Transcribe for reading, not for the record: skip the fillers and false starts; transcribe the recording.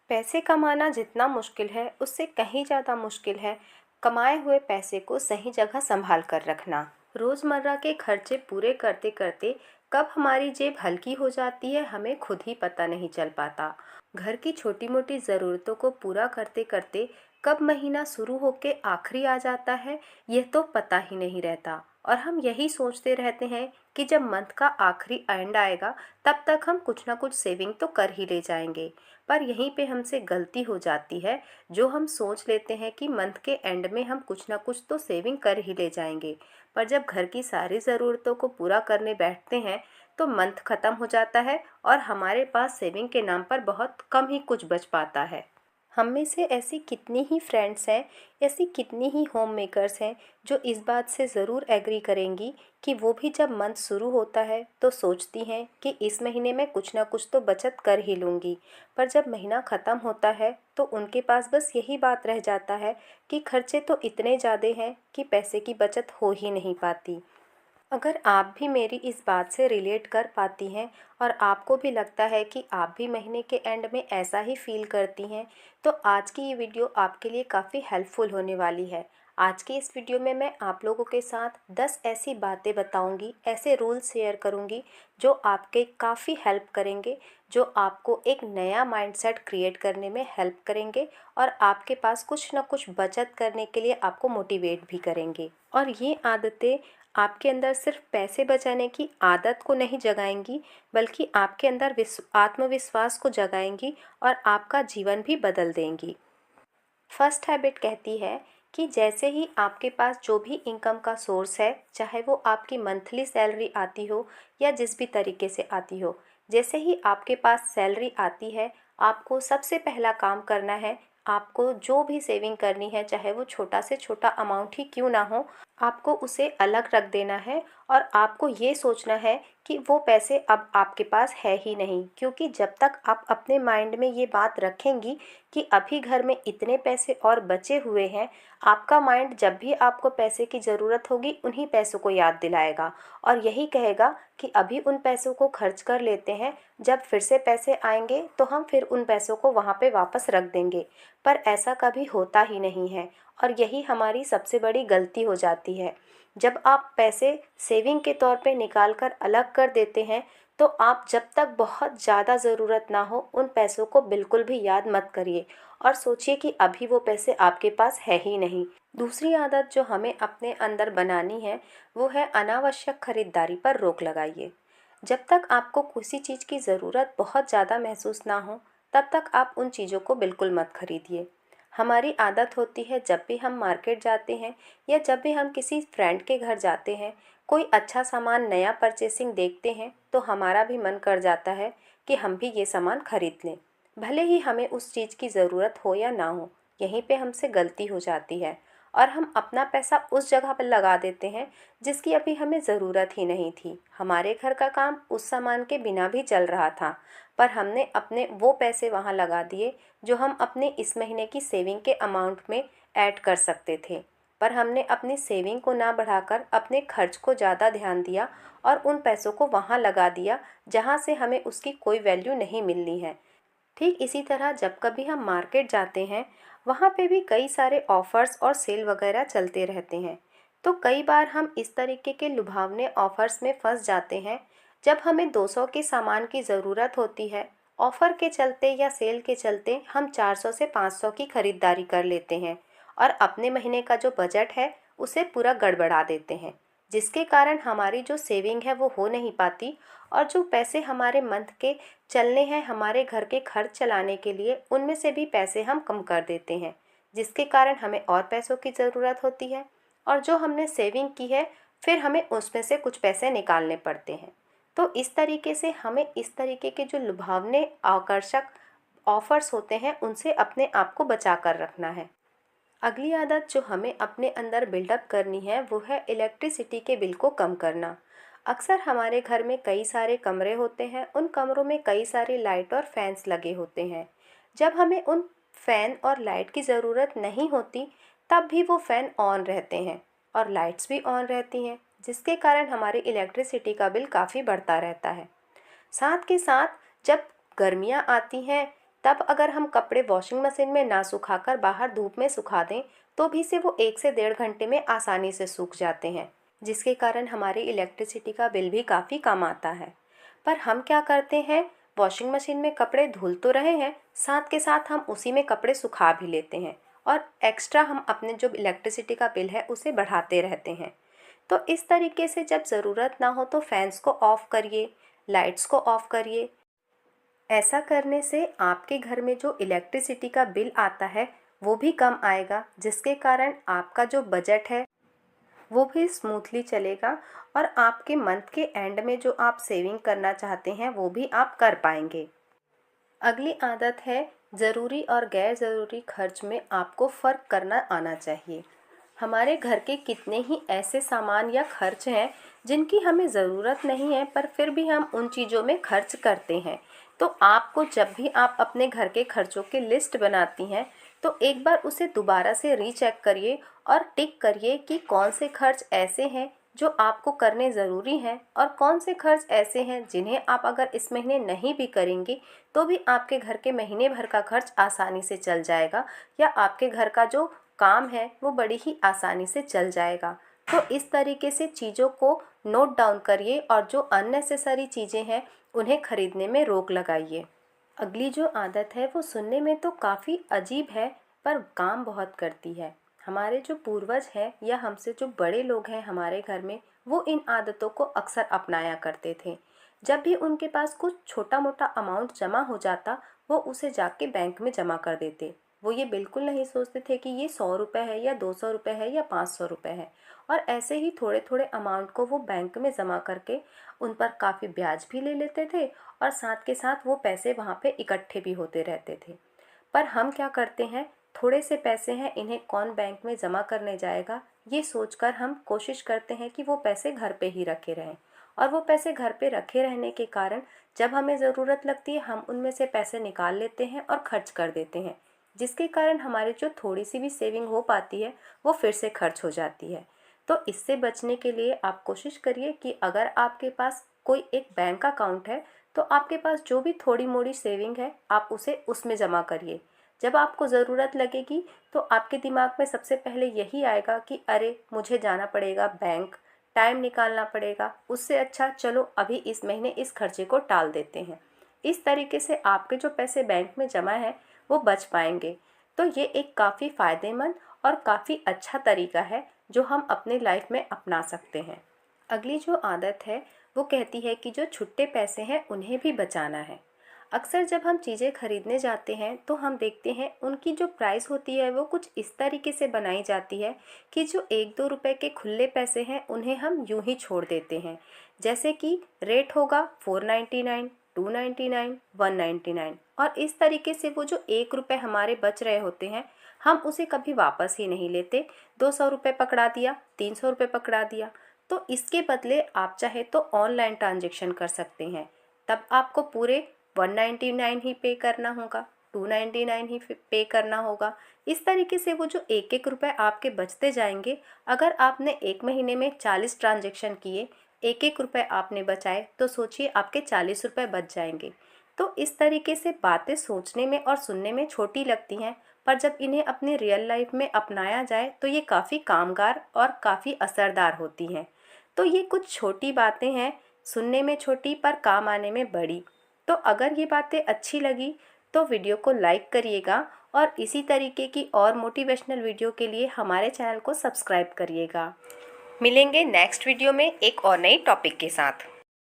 पैसे कमाना जितना मुश्किल है उससे कहीं ज़्यादा मुश्किल है कमाए हुए पैसे को सही जगह संभाल कर रखना। रोज़मर्रा के खर्चे पूरे करते करते कब हमारी जेब हल्की हो जाती है हमें खुद ही पता नहीं चल पाता। घर की छोटी मोटी ज़रूरतों को पूरा करते करते कब महीना शुरू होके आखिरी आ जाता है यह तो पता ही नहीं रहता। और हम यही सोचते रहते हैं कि जब मंथ का आखिरी एंड आएगा तब तक हम कुछ ना कुछ सेविंग तो कर ही ले जाएंगे। पर यहीं पे हमसे गलती हो जाती है। जो हम सोच लेते हैं कि मंथ के एंड में हम कुछ ना कुछ तो सेविंग कर ही ले जाएंगे, पर जब घर की सारी ज़रूरतों को पूरा करने बैठते हैं तो मंथ ख़त्म हो जाता है और हमारे पास सेविंग के नाम पर बहुत कम ही कुछ बच पाता है। हम में से ऐसी कितनी ही फ्रेंड्स हैं, ऐसी कितनी ही होम मेकर्स हैं जो इस बात से ज़रूर एग्री करेंगी कि वो भी जब मंथ शुरू होता है तो सोचती हैं कि इस महीने में कुछ ना कुछ तो बचत कर ही लूँगी। पर जब महीना ख़त्म होता है तो उनके पास बस यही बात रह जाता है कि खर्चे तो इतने ज़्यादा हैं कि पैसे की बचत हो ही नहीं पाती। अगर आप भी मेरी इस बात से रिलेट कर पाती हैं और आपको भी लगता है कि आप भी महीने के एंड में ऐसा ही फील करती हैं, तो आज की ये वीडियो आपके लिए काफ़ी हेल्पफुल होने वाली है। आज की इस वीडियो में मैं आप लोगों के साथ 10 ऐसी बातें बताऊंगी, ऐसे रूल्स शेयर करूंगी जो आपके काफ़ी हेल्प करेंगे, जो आपको एक नया माइंडसेट क्रिएट करने में हेल्प करेंगे और आपके पास कुछ ना कुछ बचत करने के लिए आपको मोटिवेट भी करेंगे। और ये आदतें आपके अंदर सिर्फ पैसे बचाने की आदत को नहीं जगाएंगी, बल्कि आपके अंदर आत्मविश्वास को जगाएंगी और आपका जीवन भी बदल देंगी। फर्स्ट हैबिट कहती है कि जैसे ही आपके पास जो भी इनकम का सोर्स है, चाहे वो आपकी मंथली सैलरी आती हो या जिस भी तरीके से आती हो, जैसे ही आपके पास सैलरी आती है आपको सबसे पहला काम करना है, आपको जो भी सेविंग करनी है चाहे वो छोटा से छोटा अमाउंट ही क्यों ना हो, आपको उसे अलग रख देना है। और आपको ये सोचना है कि वो पैसे अब आपके पास है ही नहीं, क्योंकि जब तक आप अपने माइंड में ये बात रखेंगी कि अभी घर में इतने पैसे और बचे हुए हैं, आपका माइंड जब भी आपको पैसे की ज़रूरत होगी उन्हीं पैसों को याद दिलाएगा और यही कहेगा कि अभी उन पैसों को खर्च कर लेते हैं, जब फिर से पैसे आएंगे तो हम फिर उन पैसों को वहाँ पे वापस रख देंगे। पर ऐसा कभी होता ही नहीं है और यही हमारी सबसे बड़ी गलती हो जाती है। जब आप पैसे सेविंग के तौर पे निकाल कर अलग कर देते हैं तो आप जब तक बहुत ज़्यादा ज़रूरत ना हो उन पैसों को बिल्कुल भी याद मत करिए और सोचिए कि अभी वो पैसे आपके पास है ही नहीं। दूसरी आदत जो हमें अपने अंदर बनानी है वो है अनावश्यक खरीदारी पर रोक लगाइए। जब तक आपको किसी चीज़ की ज़रूरत बहुत ज़्यादा महसूस ना हो तब तक आप उन चीज़ों को बिल्कुल मत खरीदिए। हमारी आदत होती है जब भी हम मार्केट जाते हैं या जब भी हम किसी फ्रेंड के घर जाते हैं, कोई अच्छा सामान नया परचेसिंग देखते हैं तो हमारा भी मन कर जाता है कि हम भी ये सामान खरीद लें, भले ही हमें उस चीज़ की ज़रूरत हो या ना हो। यहीं पे हमसे गलती हो जाती है और हम अपना पैसा उस जगह पर लगा देते हैं जिसकी अभी हमें ज़रूरत ही नहीं थी। हमारे घर का काम उस सामान के बिना भी चल रहा था, पर हमने अपने वो पैसे वहाँ लगा दिए जो हम अपने इस महीने की सेविंग के अमाउंट में ऐड कर सकते थे। पर हमने अपनी सेविंग को ना बढ़ाकर अपने खर्च को ज़्यादा ध्यान दिया और उन पैसों को वहाँ लगा दिया जहाँ से हमें उसकी कोई वैल्यू नहीं मिलनी है। ठीक इसी तरह जब कभी हम मार्केट जाते हैं वहाँ पे भी कई सारे ऑफ़र्स और सेल वगैरह चलते रहते हैं। तो कई बार हम इस तरीके के लुभावने ऑफ़र्स में फंस जाते हैं। जब हमें 200 के सामान की ज़रूरत होती है, ऑफ़र के चलते या सेल के चलते हम 400 से 500 की ख़रीदारी कर लेते हैं और अपने महीने का जो बजट है उसे पूरा गड़बड़ा देते हैं, जिसके कारण हमारी जो सेविंग है वो हो नहीं पाती और जो पैसे हमारे मंथ के चलने हैं हमारे घर के खर्च चलाने के लिए उनमें से भी पैसे हम कम कर देते हैं, जिसके कारण हमें और पैसों की ज़रूरत होती है और जो हमने सेविंग की है फिर हमें उसमें से कुछ पैसे निकालने पड़ते हैं। तो इस तरीके से हमें इस तरीके के जो लुभावने आकर्षक ऑफर्स होते हैं उनसे अपने आप को बचा कर रखना है। अगली आदत जो हमें अपने अंदर बिल्डअप करनी है वो है इलेक्ट्रिसिटी के बिल को कम करना। अक्सर हमारे घर में कई सारे कमरे होते हैं, उन कमरों में कई सारे लाइट और फैंस लगे होते हैं। जब हमें उन फैन और लाइट की ज़रूरत नहीं होती तब भी वो फ़ैन ऑन रहते हैं और लाइट्स भी ऑन रहती हैं, जिसके कारण हमारी इलेक्ट्रिसिटी का बिल काफ़ी बढ़ता रहता है। साथ के साथ जब गर्मियाँ आती हैं तब अगर हम कपड़े वॉशिंग मशीन में ना सुखाकर बाहर धूप में सुखा दें तो भी से वो 1 से 1.5 घंटे में आसानी से सूख जाते हैं, जिसके कारण हमारी इलेक्ट्रिसिटी का बिल भी काफ़ी कम आता है। पर हम क्या करते हैं, वॉशिंग मशीन में कपड़े धुल तो रहे हैं, साथ के साथ हम उसी में कपड़े सुखा भी लेते हैं और एक्स्ट्रा हम अपने जो इलेक्ट्रिसिटी का बिल है उसे बढ़ाते रहते हैं। तो इस तरीके से जब ज़रूरत ना हो तो फैंस को ऑफ़ करिए, लाइट्स को ऑफ़ करिए। ऐसा करने से आपके घर में जो इलेक्ट्रिसिटी का बिल आता है वो भी कम आएगा, जिसके कारण आपका जो बजट है वो भी स्मूथली चलेगा और आपके मंथ के एंड में जो आप सेविंग करना चाहते हैं वो भी आप कर पाएंगे। अगली आदत है, ज़रूरी और गैर ज़रूरी खर्च में आपको फ़र्क करना आना चाहिए। हमारे घर के कितने ही ऐसे सामान या खर्च हैं जिनकी हमें ज़रूरत नहीं है पर फिर भी हम उन चीज़ों में खर्च करते हैं। तो आपको जब भी आप अपने घर के खर्चों की लिस्ट बनाती हैं तो एक बार उसे दोबारा से रीचेक करिए और टिक करिए कि कौन से खर्च ऐसे हैं जो आपको करने ज़रूरी हैं और कौन से खर्च ऐसे हैं जिन्हें आप अगर इस महीने नहीं भी करेंगे तो भी आपके घर के महीने भर का खर्च आसानी से चल जाएगा या आपके घर का जो काम है वो बड़ी ही आसानी से चल जाएगा। तो इस तरीके से चीज़ों को नोट डाउन करिए और जो अननेसेसरी चीज़ें हैं उन्हें खरीदने में रोक लगाइए। अगली जो आदत है वो सुनने में तो काफ़ी अजीब है पर काम बहुत करती है। हमारे जो पूर्वज हैं या हमसे जो बड़े लोग हैं हमारे घर में, वो इन आदतों को अक्सर अपनाया करते थे। जब भी उनके पास कुछ छोटा मोटा अमाउंट जमा हो जाता वो उसे जाके बैंक में जमा कर देते। वो ये बिल्कुल नहीं सोचते थे कि ये 100 रुपये है या 200 रुपये है या 500 रुपये है, और ऐसे ही थोड़े थोड़े अमाउंट को वो बैंक में जमा करके उन पर काफ़ी ब्याज भी ले लेते थे और साथ के साथ वो पैसे वहाँ पे इकट्ठे भी होते रहते थे। पर हम क्या करते हैं, थोड़े से पैसे हैं इन्हें कौन बैंक में जमा करने जाएगा, ये सोचकर हम कोशिश करते हैं कि वो पैसे घर पे ही रखे रहें। और वो पैसे घर पे रखे रहने के कारण जब हमें ज़रूरत लगती है हम उनमें से पैसे निकाल लेते हैं और खर्च कर देते हैं, जिसके कारण हमारी जो थोड़ी सी भी सेविंग हो पाती है वो फिर से खर्च हो जाती है। तो इससे बचने के लिए आप कोशिश करिए कि अगर आपके पास कोई एक बैंक अकाउंट है तो आपके पास जो भी थोड़ी मोड़ी सेविंग है आप उसे उसमें जमा करिए। जब आपको ज़रूरत लगेगी तो आपके दिमाग में सबसे पहले यही आएगा कि अरे मुझे जाना पड़ेगा बैंक, टाइम निकालना पड़ेगा, उससे अच्छा चलो अभी इस महीने इस खर्चे को टाल देते हैं। इस तरीके से आपके जो पैसे बैंक में जमा है वो बच पाएंगे। तो ये एक काफ़ी फ़ायदेमंद और काफ़ी अच्छा तरीका है जो हम अपने लाइफ में अपना सकते हैं। अगली जो आदत है वो कहती है कि जो छुट्टे पैसे हैं उन्हें भी बचाना है। अक्सर जब हम चीज़ें खरीदने जाते हैं तो हम देखते हैं उनकी जो प्राइस होती है वो कुछ इस तरीके से बनाई जाती है कि जो 1-2 रुपए के खुले पैसे हैं उन्हें हम यूं ही छोड़ देते हैं। जैसे कि रेट होगा 499, 299, 199, और इस तरीके से वो जो 1 रुपये हमारे बच रहे होते हैं हम उसे कभी वापस ही नहीं लेते। 200 रुपये पकड़ा दिया, 300 रुपये पकड़ा दिया। तो इसके बदले आप चाहे तो ऑनलाइन ट्रांजेक्शन कर सकते हैं। तब आपको पूरे 199 ही पे करना होगा, 299 ही पे करना होगा। इस तरीके से वो जो 1-1 रुपये आपके बचते जाएंगे, अगर आपने एक महीने में 40 ट्रांजेक्शन किए, 1-1 रुपये आपने बचाए, तो सोचिए आपके 40 रुपये बच जाएंगे। तो इस तरीके से बातें सोचने में और सुनने में छोटी लगती हैं, पर जब इन्हें अपनी रियल लाइफ में अपनाया जाए तो ये काफ़ी कामगार और काफ़ी असरदार होती हैं। तो ये कुछ छोटी बातें हैं, सुनने में छोटी पर काम आने में बड़ी। तो अगर ये बातें अच्छी लगी तो वीडियो को लाइक करिएगा और इसी तरीके की और मोटिवेशनल वीडियो के लिए हमारे चैनल को सब्सक्राइब करिएगा। मिलेंगे नेक्स्ट वीडियो में एक और नई टॉपिक के साथ।